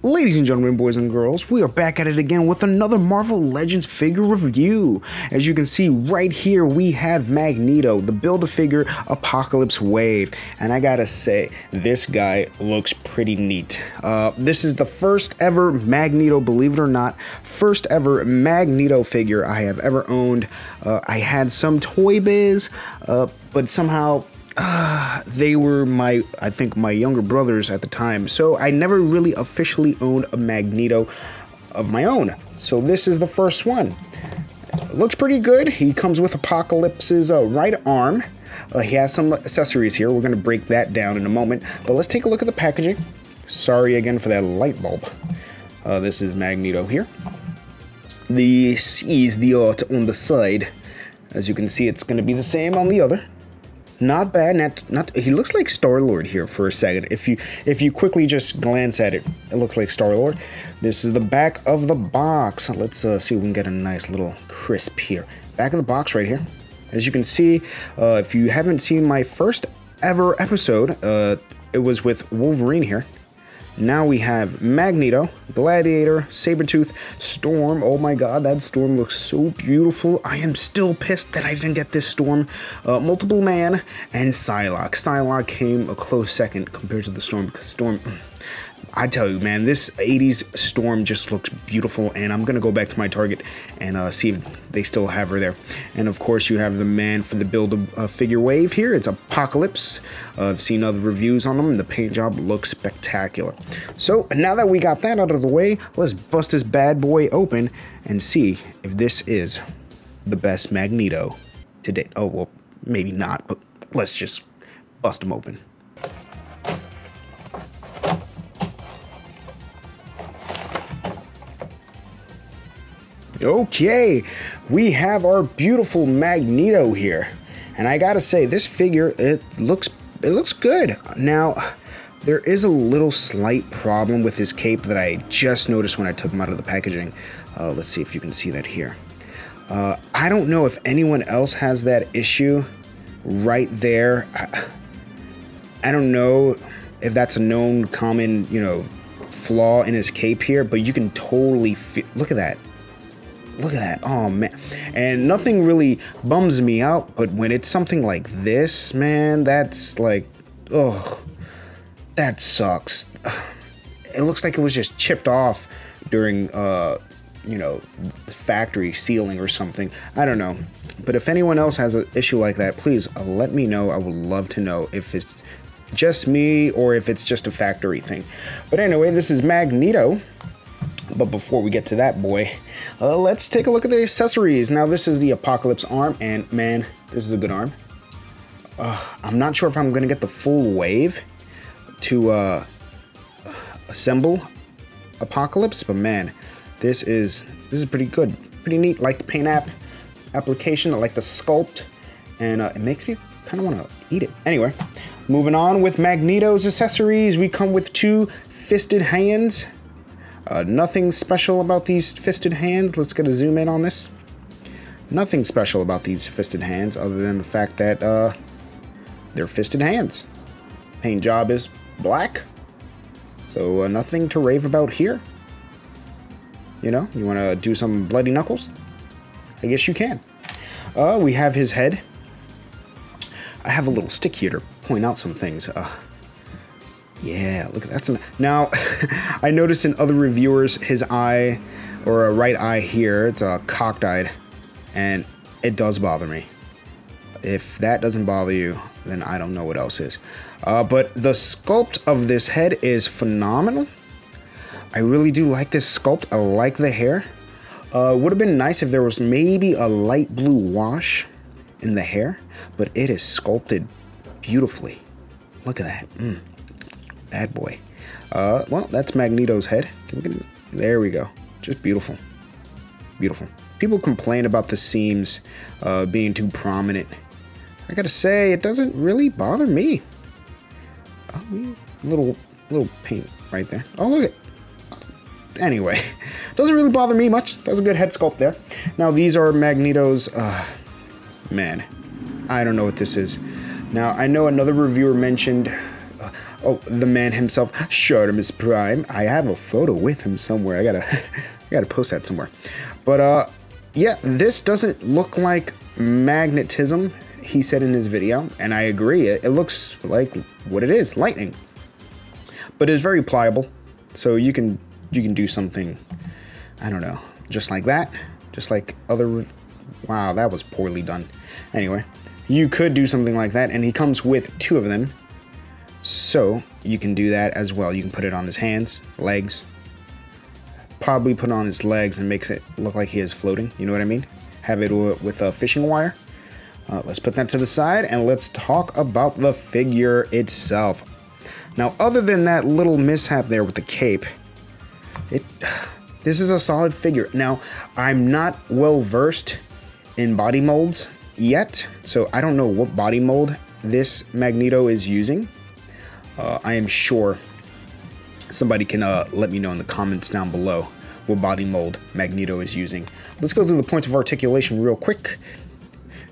Ladies and gentlemen, boys and girls, we are back at it again with another Marvel Legends figure review. As you can see right here, we have Magneto, the Build-A-Figure Apocalypse Wave. And I gotta say, this guy looks pretty neat. This is the first ever Magneto, believe it or not, first ever Magneto figure I have ever owned. I had some Toy Biz, but somehow they were I think my younger brothers at the time, so I never really officially owned a Magneto of my own. So this is the first one. Looks pretty good. He comes with Apocalypse's right arm. He has some accessories here. We're going to break that down in a moment, but let's take a look at the packaging. Sorry again for that light bulb. This is Magneto here. This is the art on the side. As you can see, it's going to be the same on the other. Not bad. Not. He looks like Star-Lord here for a second. If you quickly just glance at it, it looks like Star-Lord. This is the back of the box. Let's see if we can get a nice little crisp here. Back of the box right here. As you can see, if you haven't seen my first ever episode, it was with Wolverine here. Now we have Magneto, Gladiator, Sabretooth, Storm. Oh my god, that Storm looks so beautiful. I am still pissed that I didn't get this Storm. Multiple Man, and Psylocke. Psylocke came a close second compared to the Storm, because Storm, I tell you, man, this 80s Storm just looks beautiful, and I'm going to go back to my Target and see if they still have her there. And of course, you have the man for the Build-A-Figure Wave here. It's Apocalypse. I've seen other reviews on them, and the paint job looks spectacular. So now that we got that out of the way, let's bust this bad boy open and see if this is the best Magneto to date. Oh, well, maybe not, but let's just bust them open. Okay, we have our beautiful Magneto here, and I gotta say, this figure, it looks good. Now, there is a little slight problem with his cape that I just noticed when I took him out of the packaging. Let's see if you can see that here. I don't know if anyone else has that issue right there. I don't know if that's a known common, flaw in his cape here, but you can totally feel, look at that. Look at that. Oh, man. And nothing really bums me out, but when it's something like this, man, that's like, ugh, that sucks. It looks like it was just chipped off during, the factory sealing or something. I don't know. But if anyone else has an issue like that, please let me know. I would love to know if it's just me or if it's just a factory thing. But anyway, this is Magneto. But before we get to that boy, let's take a look at the accessories. Now, this is the Apocalypse arm, and man, this is a good arm. I'm not sure if I'm going to get the full wave to assemble Apocalypse, but man, this is pretty good. Pretty neat. Like the paint application, I like the sculpt, and it makes me kind of want to eat it. Anyway, moving on with Magneto's accessories, we come with 2 fisted hands. Nothing special about these fisted hands. Let's get a zoom in on this. Nothing special about these fisted hands other than the fact that they're fisted hands. Paint job is black. So nothing to rave about here. You want to do some bloody knuckles? I guess you can. We have his head. I have a little stick here to point out some things. Yeah, look at that. Now, I noticed in other reviewers, his eye, or a right eye here, it's cocked-eyed, and it does bother me. If that doesn't bother you, then I don't know what else is. But the sculpt of this head is phenomenal. I really do like this sculpt. I like the hair. Would have been nice if there was maybe a light blue wash in the hair, but it is sculpted beautifully. Look at that. Bad boy. Well, that's Magneto's head. There we go. Just beautiful. Beautiful. People complain about the seams being too prominent. I gotta say, it doesn't really bother me. Oh, little paint right there. Oh, look at. Anyway, doesn't really bother me much. That's a good head sculpt there. Now, these are Magneto's. Man, I don't know what this is. Now, I know another reviewer mentioned Oh, the man himself, Shartimus Prime. I have a photo with him somewhere. I gotta post that somewhere. But yeah, this doesn't look like magnetism, he said in his video, and I agree. It looks like what it is, lightning. But it's very pliable, so you can do something, I don't know, just like that, just like other. Wow, that was poorly done. Anyway, you could do something like that, and he comes with 2 of them, so you can do that as well. You can put it on his hands, legs, probably put it on his legs and makes it look like he is floating. You know what I mean? Have it with a fishing wire. Let's put that to the side, and let's talk about the figure itself. Now, other than that little mishap there with the cape, this is a solid figure. Now, I'm not well versed in body molds yet, so I don't know what body mold this Magneto is using. I am sure somebody can let me know in the comments down below what body mold Magneto is using. Let's go through the points of articulation real quick.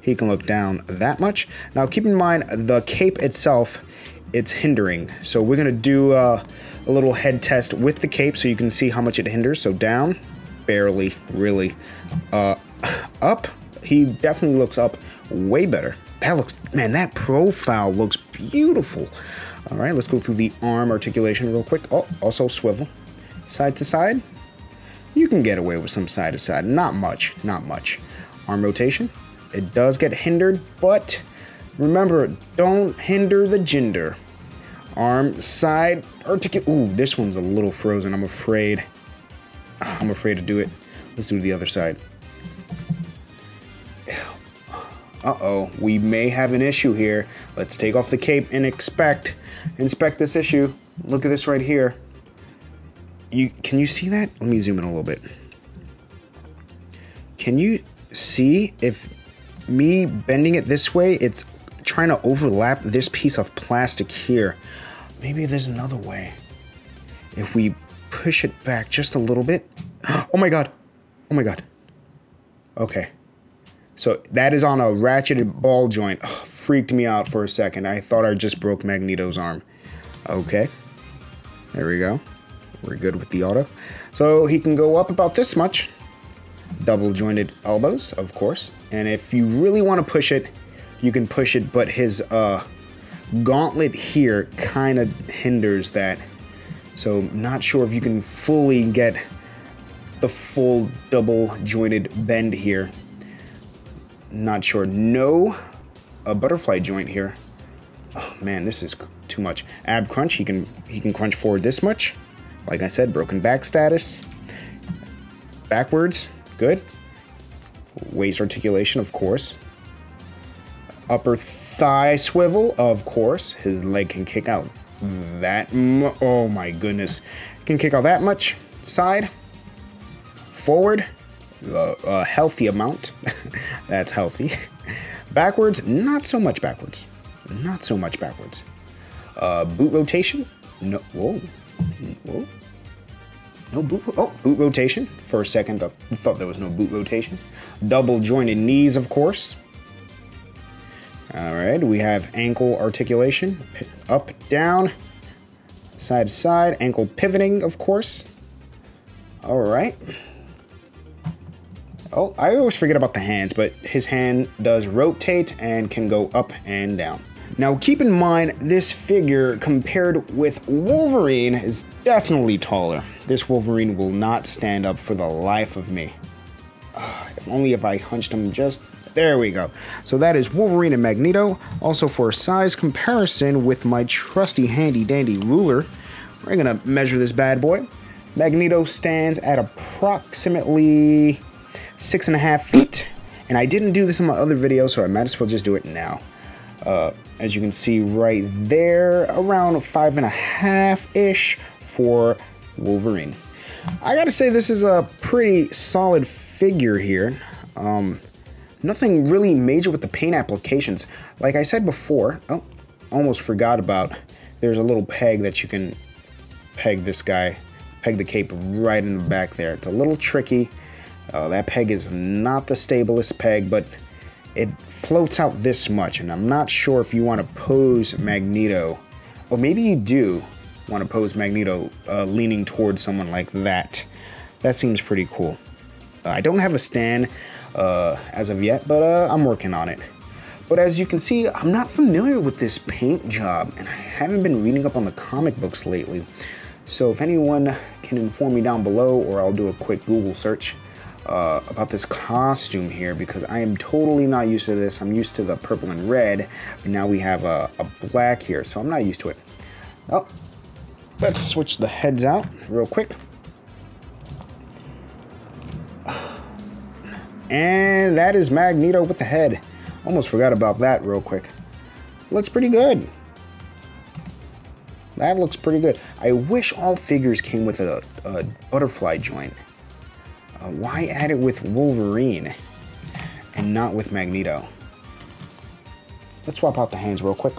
He can look down that much. Now, keep in mind, the cape itself, it's hindering. So we're gonna do a little head test with the cape so you can see how much it hinders. So down, barely, really. Up, he definitely looks up way better. That looks, man, that profile looks beautiful. All right, let's go through the arm articulation real quick. Oh, also swivel. Side to side, you can get away with some side to side. Not much, not much. Arm rotation, it does get hindered, but remember, don't hinder the gender. Arm side articulation. Ooh, this one's a little frozen. I'm afraid to do it. Let's do the other side. Uh-oh, we may have an issue here. Let's take off the cape and inspect this issue. Look at this right here. Can you see that? Let me zoom in a little bit. Can you see if me bending it this way, it's trying to overlap this piece of plastic here? Maybe there's another way. If we push it back just a little bit. Oh my god. Oh my god. Okay. So that is on a ratcheted ball joint. Ugh, freaked me out for a second. I thought I just broke Magneto's arm. Okay. There we go. We're good with the auto. So he can go up about this much. Double jointed elbows, of course. And if you really want to push it, you can push it, but his gauntlet here kind of hinders that. So not sure if you can fully get the full double jointed bend here. Not sure. No, a butterfly joint here. Oh man, this is too much. Ab crunch, he can crunch forward this much. Like I said, broken back status. Backwards, good. Waist articulation, of course. Upper thigh swivel, of course. His leg can kick out that oh my goodness. Can kick out that much. Side. Forward. A healthy amount. That's healthy. Backwards, not so much backwards. Not so much backwards. Boot rotation. No. Whoa. Whoa. No boot. Oh, boot rotation. For a second, I thought there was no boot rotation. Double jointed knees, of course. All right. We have ankle articulation. Up, down, side to side. Ankle pivoting, of course. All right. Oh, I always forget about the hands, but his hand does rotate and can go up and down. Now, keep in mind, this figure, compared with Wolverine, is definitely taller. This Wolverine will not stand up for the life of me. If only if I hunched him just... There we go. So that is Wolverine and Magneto. Also, for a size comparison with my trusty handy-dandy ruler, we're going to measure this bad boy. Magneto stands at approximately 6.5 feet, and I didn't do this in my other video, so I might as well just do it now. As you can see right there, around 5.5-ish for Wolverine. I gotta say, this is a pretty solid figure here. Nothing really major with the paint applications. Like I said before, oh, almost forgot about, there's a little peg that you can peg this guy, peg the cape right in the back there. It's a little tricky. That peg is not the stablest peg, but it floats out this much, and I'm not sure if you want to pose Magneto Or maybe you do want to pose Magneto leaning towards someone like that. That seems pretty cool. I don't have a stand as of yet, but I'm working on it. But as you can see, I'm not familiar with this paint job, and I haven't been reading up on the comic books lately. So if anyone can inform me down below, or I'll do a quick Google search about this costume here, because I am totally not used to this. I'm used to the purple and red, but now we have a black here, so I'm not used to it. Oh, let's switch the heads out real quick. And that is Magneto with the head. Almost forgot about that real quick. Looks pretty good. That looks pretty good. I wish all figures came with a butterfly joint. Why add it with Wolverine and not with Magneto? Let's swap out the hands real quick.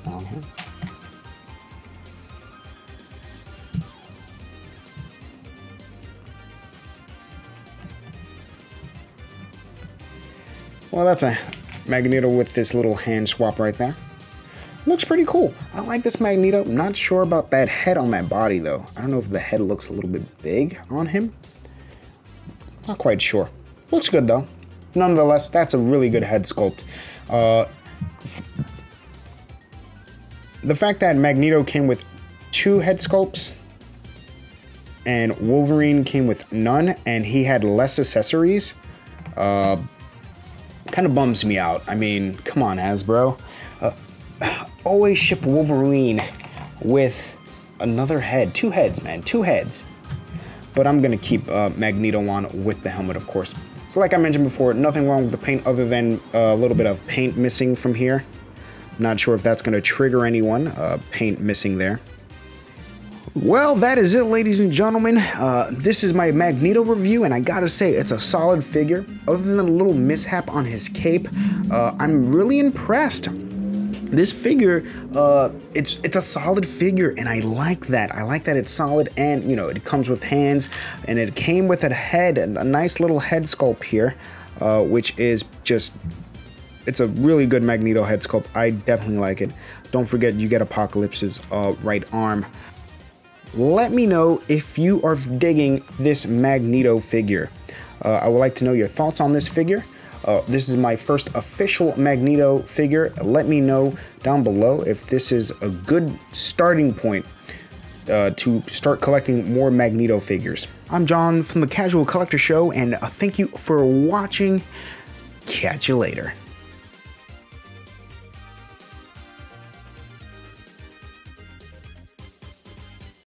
Okay. Well, that's a Magneto with this little hand swap right there. Looks pretty cool. I like this Magneto. Not sure about that head on that body, though. I don't know if the head looks a little bit big on him. Not quite sure. Looks good, though. Nonetheless, that's a really good head sculpt. The fact that Magneto came with 2 head sculpts and Wolverine came with none, and he had less accessories, kind of bums me out. I mean, come on, Hasbro. Always ship Wolverine with another head. 2 heads, man. 2 heads. But I'm going to keep Magneto on with the helmet, of course. So like I mentioned before, nothing wrong with the paint other than a little bit of paint missing from here. Not sure if that's going to trigger anyone. Paint missing there. Well, that is it, ladies and gentlemen. This is my Magneto review, and I gotta say, it's a solid figure. Other than a little mishap on his cape, I'm really impressed. This figure, it's a solid figure, and I like that. I like that it's solid, and, you know, it comes with hands, and it came with a head, a nice little head sculpt here, which is just... It's a really good Magneto head sculpt. I definitely like it. Don't forget, you get Apocalypse's right arm. Let me know if you are digging this Magneto figure. I would like to know your thoughts on this figure. This is my first official Magneto figure. Let me know down below if this is a good starting point to start collecting more Magneto figures. I'm John from the Casual Collector Show, and thank you for watching. Catch you later.